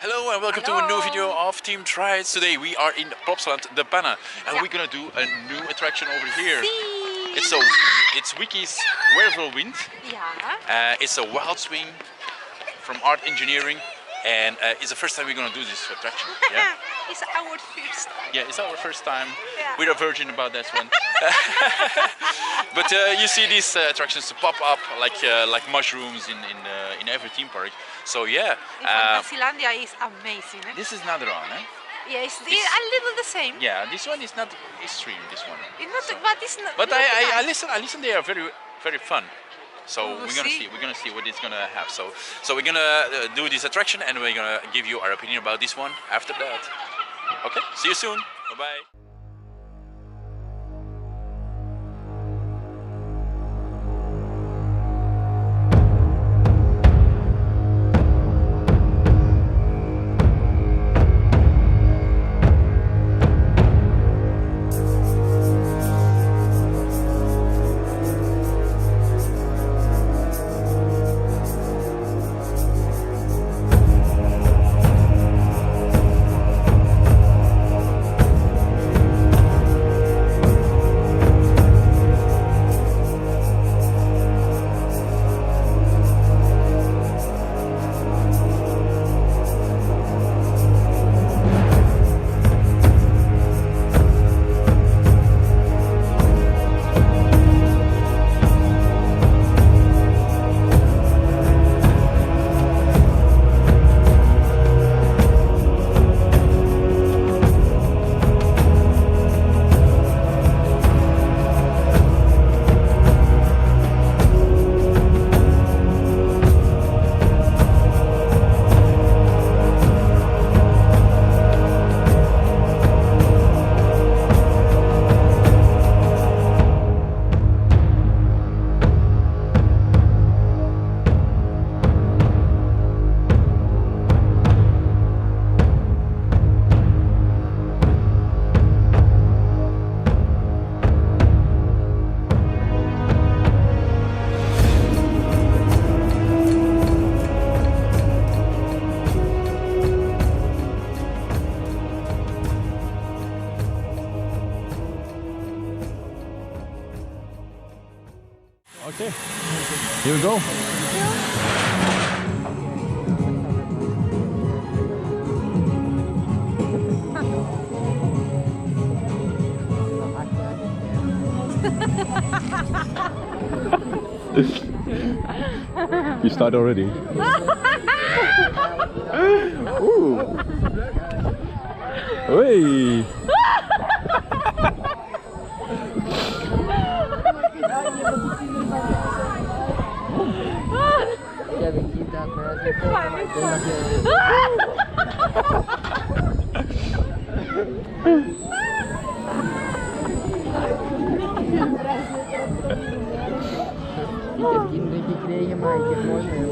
Hello and welcome to a new video of Team Trides. Today we are in Plopsaland de Panne and we're gonna do a new attraction over here. It's Wickie's Wervelwind. Yeah. It's a wild swing from art engineering and it's the first time we're gonna do this attraction. Yeah? It's our first time. Yeah, it's our first time. Yeah. We're a virgin about that one. But you see these attractions pop up like mushrooms in every theme park. So yeah. Plopsaland is amazing. Eh? This is another one, eh? Yeah, it's a little the same. Yeah, this one is not extreme. This one. It's not, but it's not. But not I nice. listen. They are very fun. So We'll we're gonna see. see. We're gonna see what it's gonna have. So we're gonna do this attraction and we're gonna give you our opinion about this one after that. Okay. See you soon. Bye bye. Okay, here we go. You start already. Ooh. Hey. Gekregen, maar ik heb nooit meer een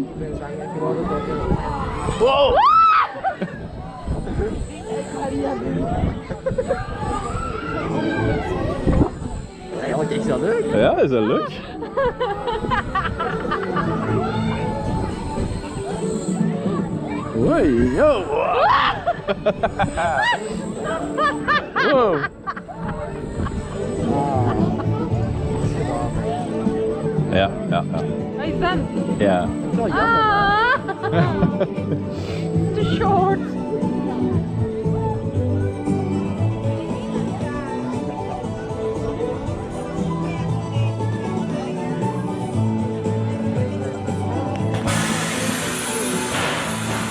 ik ben zanger geworden door Wow! Eigenlijk echt wel leuk. Ja, is dat leuk? Hoi, yo! Wow! Ja. Wat is dat? Ja. Zo jammer. Too short.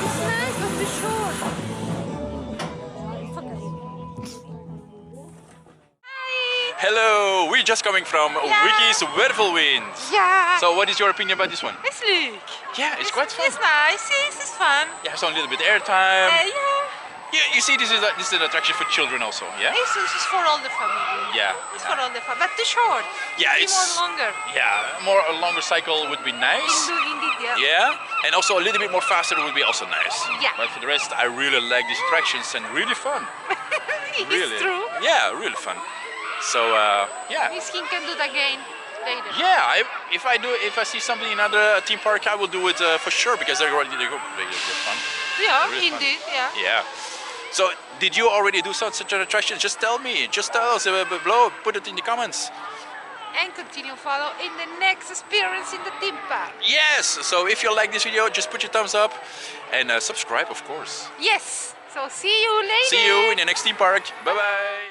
It's nice, but too short. Focus. Hi. Hello. We're just coming from Yeah. Wickie's Wervelwind. Yeah. So what is your opinion about this one? It's leuk. Yeah, it's quite fun. It's nice. It's fun. You have some little bit airtime. Yeah. You see, this is an attraction for children also. Yeah. It's for all the family. Yeah. It's for all the family. But too short. Yeah, Maybe it's more longer. Yeah, a longer cycle would be nice. Indeed, yeah. Yeah, and also a little bit more faster would be also nice. Yeah. But for the rest, I really like these attractions and really fun. Really. It's true. Yeah, really fun. So yeah. Misschien can do it again. later. Yeah, if I see something in another theme park, I will do it for sure because they're fun. Yeah, Really fun. indeed, yeah. Yeah. So, did you already do such an attraction? Just tell me. Just tell us below. Put it in the comments. And continue follow in the next experience in the theme park. Yes. So, if you like this video, just put your thumbs up and subscribe, of course. Yes. So see you later. See you in the next theme park. Bye bye.